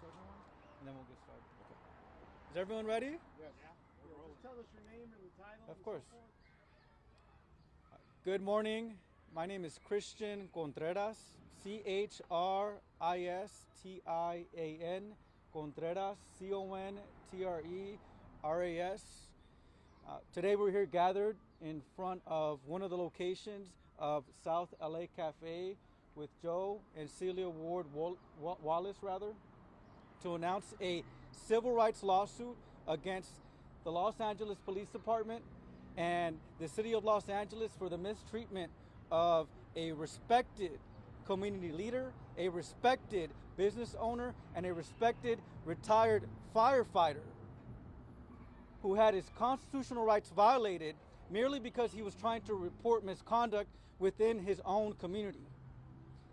everyone, and then we'll get started. Okay. Is everyone ready? Yes. Yeah. Just tell us your name and the title. Of course. Good morning. My name is Christian Contreras, Christian Contreras, Contreras. Today we're here gathered in front of one of the locations of South LA Cafe with Joe and Celia Ward-Wallace, to announce a civil rights lawsuit against the Los Angeles Police Department and the City of Los Angeles for the mistreatment of a respected community leader, a respected business owner, and a respected retired firefighter who had his constitutional rights violated merely because he was trying to report misconduct within his own community.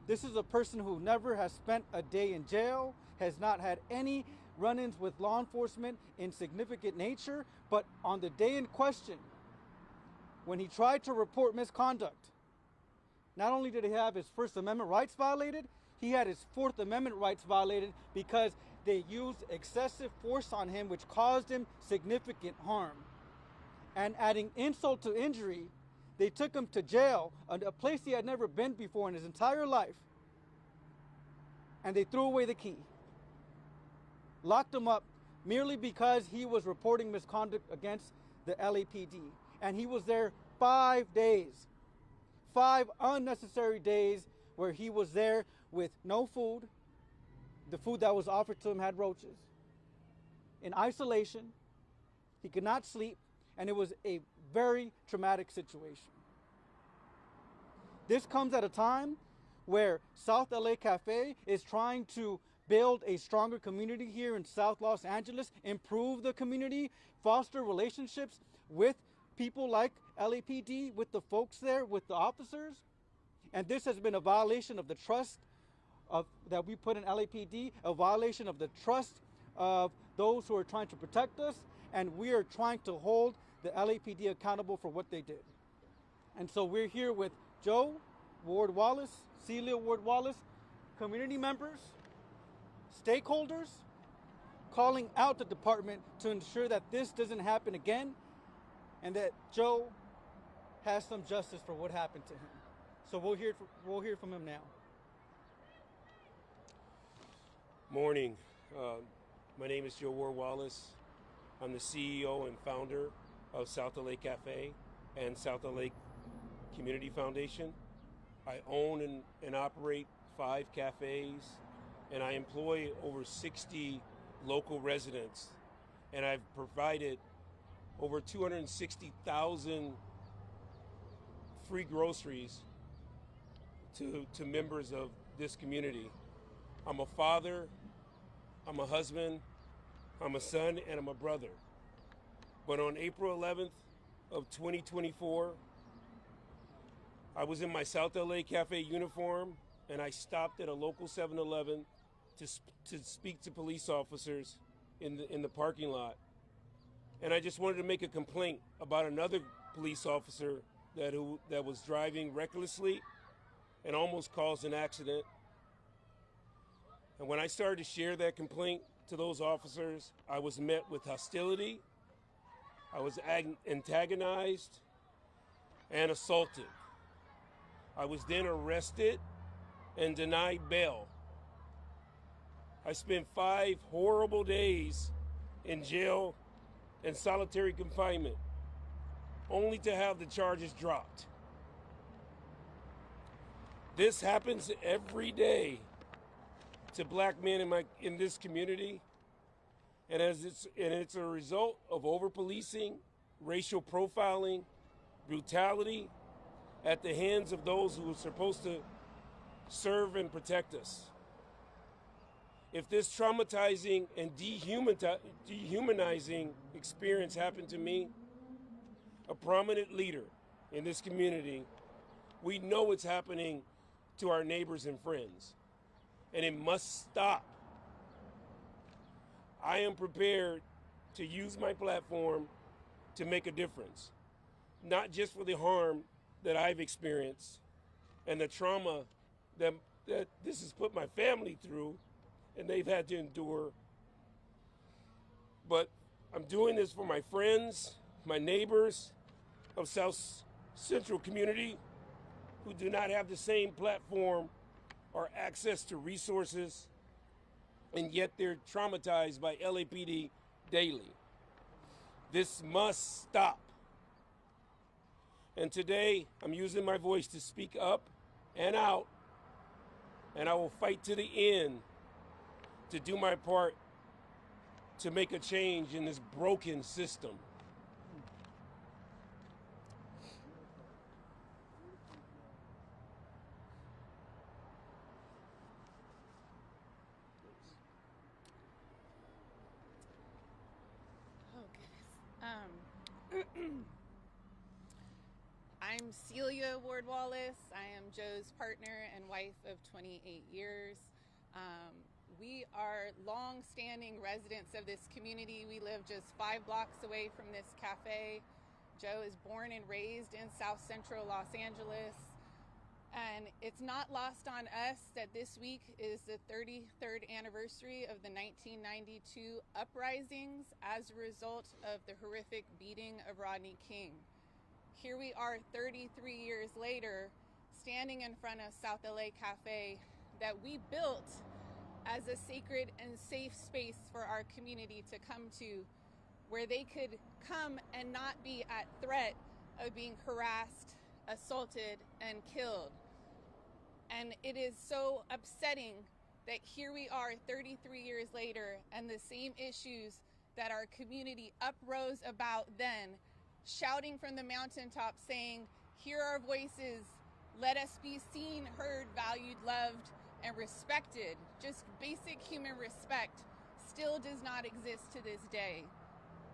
This is a person who never has spent a day in jail, has not had any run-ins with law enforcement in significant nature, but on the day in question, when he tried to report misconduct, not only did he have his First Amendment rights violated, he had his Fourth Amendment rights violated because they used excessive force on him, which caused him significant harm. And adding insult to injury, they took him to jail, a place he had never been before in his entire life, and they threw away the key. Locked him up merely because he was reporting misconduct against the LAPD. And he was there 5 days. 5 unnecessary days where he was there with no food. The food that was offered to him had roaches. In isolation, he could not sleep, and it was a very traumatic situation. This comes at a time where South LA Cafe is trying to build a stronger community here in South Los Angeles, improve the community, foster relationships with people like LAPD, with the folks there, with the officers. And this has been a violation of the trust that we put in LAPD, a violation of the trust of those who are trying to protect us, and we are trying to hold the LAPD accountable for what they did. And so we're here with Joe Ward-Wallace, Celia Ward-Wallace, community members, stakeholders, calling out the department to ensure that this doesn't happen again and that Joe has some justice for what happened to him. So we'll hear from him now. Morning. My name is Joe Ward-Wallace. I'm the CEO and founder of South LA Cafe and South LA Community Foundation. I own and operate 5 cafes, and I employ over 60 local residents. And I've provided over 260,000 free groceries to members of this community. I'm a father, I'm a husband, I'm a son, and I'm a brother. But on April 11th of 2024, I was in my South LA Cafe uniform, and I stopped at a local 7-Eleven to speak to police officers in the parking lot. And I just wanted to make a complaint about another police officer that was driving recklessly and almost caused an accident. And when I started to share that complaint to those officers, I was met with hostility, I was antagonized and assaulted. I was then arrested and denied bail. I spent 5 horrible days in jail and solitary confinement, only to have the charges dropped. This happens every day to black men in this community, and it's a result of over-policing, racial profiling, brutality at the hands of those who are supposed to serve and protect us. If this traumatizing and dehumanizing experience happened to me, a prominent leader in this community, we know it's happening to our neighbors and friends, and it must stop. I am prepared to use my platform to make a difference, not just for the harm that I've experienced and the trauma that this has put my family through and they've had to endure. But I'm doing this for my friends, my neighbors of South Central community who do not have the same platform or access to resources, and yet they're traumatized by LAPD daily. This must stop. And today, I'm using my voice to speak up and out, and I will fight to the end to do my part to make a change in this broken system. Oh, goodness. I'm Celia Ward-Wallace. I am Joe's partner and wife of 28 years. We are long-standing residents of this community. We live just 5 blocks away from this cafe. Joe is born and raised in South Central Los Angeles. And it's not lost on us that this week is the 33rd anniversary of the 1992 uprisings as a result of the horrific beating of Rodney King. Here we are 33 years later, standing in front of South LA Cafe that we built as a sacred and safe space for our community to come to, where they could come and not be at threat of being harassed, assaulted, and killed. And it is so upsetting that here we are 33 years later, and the same issues that our community uprose about then, shouting from the mountaintop saying, "Hear our voices, let us be seen, heard, valued, loved, and respected." Just basic human respect still does not exist to this day.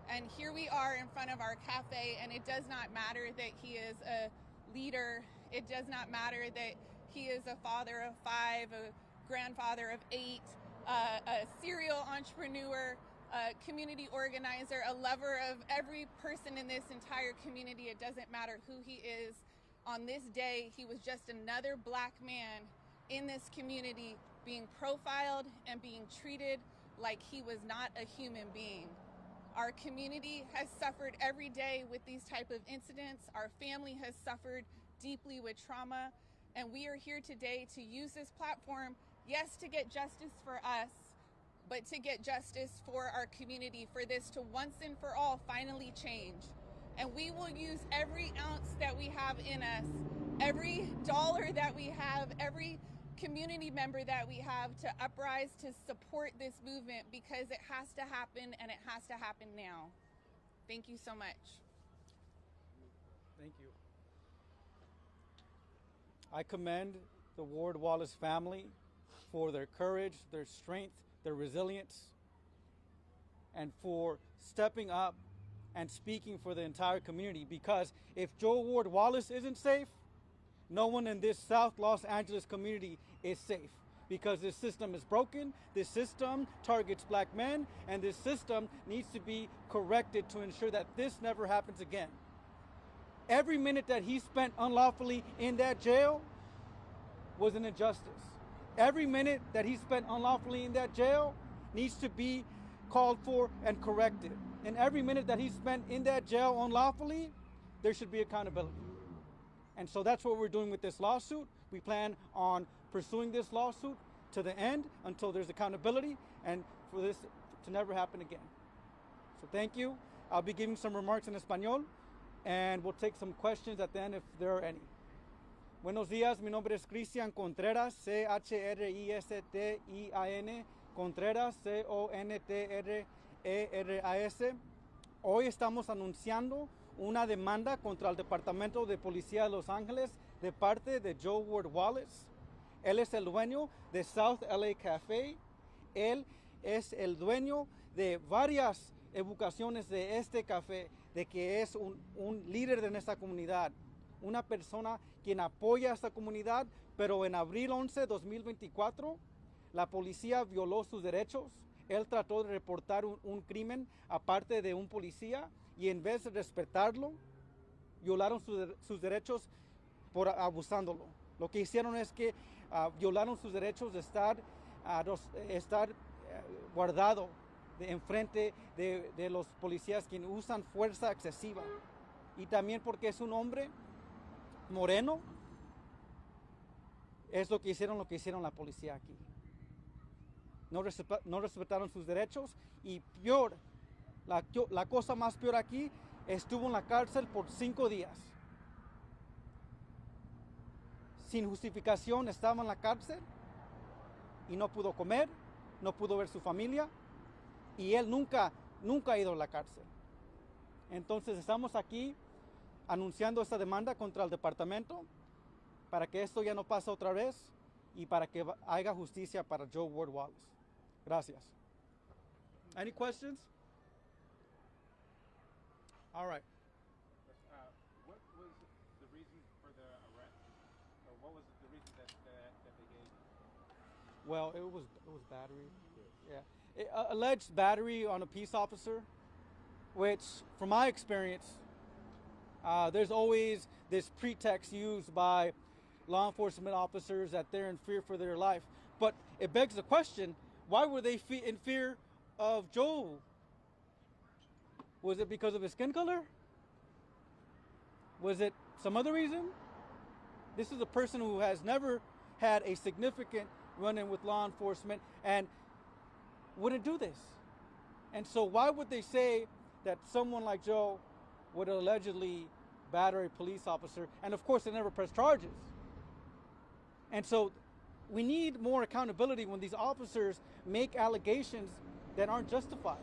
And here we are in front of our cafe, and it does not matter that he is a leader. It does not matter that he is a father of 5, a grandfather of 8, a serial entrepreneur, a community organizer, a lover of every person in this entire community. It doesn't matter who he is. On this day, he was just another black man in this community being profiled and being treated like he was not a human being. Our community has suffered every day with these type of incidents. Our family has suffered deeply with trauma, and we are here today to use this platform, yes, to get justice for us, but to get justice for our community, for this to once and for all finally change. And we will use every ounce that we have in us, every dollar that we have, every community member that we have to uprise to support this movement, because it has to happen, and it has to happen now. Thank you so much. Thank you. I commend the Ward-Wallace family for their courage, their strength, their resilience, and for stepping up and speaking for the entire community, because if Joe Ward-Wallace isn't safe, no one in this South Los Angeles community is safe, because this system is broken, this system targets black men, and this system needs to be corrected to ensure that this never happens again. Every minute that he spent unlawfully in that jail was an injustice. Every minute that he spent unlawfully in that jail needs to be called for and corrected. And every minute that he spent in that jail unlawfully, there should be accountability. And so that's what we're doing with this lawsuit. We plan on pursuing this lawsuit to the end until there's accountability and for this to never happen again. So thank you. I'll be giving some remarks in Espanol, and we'll take some questions at the end if there are any. Buenos días, mi nombre es Cristian Contreras, C-H-R-I-S-T-I-A-N, Contreras, C-O-N-T-R-E-R-A-S. Hoy estamos anunciando una demanda contra el Departamento de Policía de Los Ángeles de parte de Joe Ward-Wallace. Él es el dueño de South LA Cafe. Él es el dueño de varias evocaciones de este café, de que es un líder de nuestra comunidad, una persona quien apoya a esta comunidad, pero en abril 11 de 2024, la policía violó sus derechos. Él trató de reportar un crimen aparte de un policía, y en vez de respetarlo, violaron sus derechos por abusándolo. Lo que hicieron es que violaron sus derechos de estar estar guardado enfrente de los policías que usan fuerza excesiva. Y también porque es un hombre moreno, es lo que hicieron la policía aquí. No respetaron sus derechos y peor, la cosa más peor aquí, estuvo en la cárcel por 5 días. Sin justificación estaba en la cárcel y no pudo comer, no pudo ver su familia y él nunca ha ido a la cárcel. Entonces estamos aquí anunciando esta demanda contra el departamento para que esto ya no pase otra vez y para que haya justicia para Joe Ward-Wallace. Gracias. Any questions? All right. What was the reason for the arrest, or what was the reason that they gave? Well, it was battery. Yeah, alleged battery on a peace officer, which, from my experience, there's always this pretext used by law enforcement officers that they're in fear for their life. But it begs the question: why were they in fear of Joe? Was it because of his skin color? Was it some other reason? This is a person who has never had a significant run-in with law enforcement and wouldn't do this. And so why would they say that someone like Joe would allegedly batter a police officer? And of course, they never press charges. And so we need more accountability when these officers make allegations that aren't justified.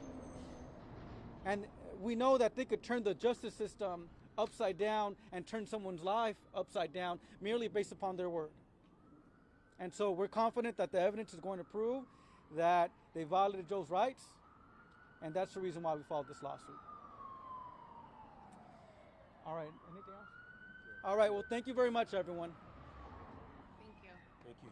And we know that they could turn the justice system upside down and turn someone's life upside down merely based upon their word. And so we're confident that the evidence is going to prove that they violated Joe's rights, and that's the reason why we filed this lawsuit. All right, anything else? All right, well, thank you very much, everyone. Thank you. Thank you.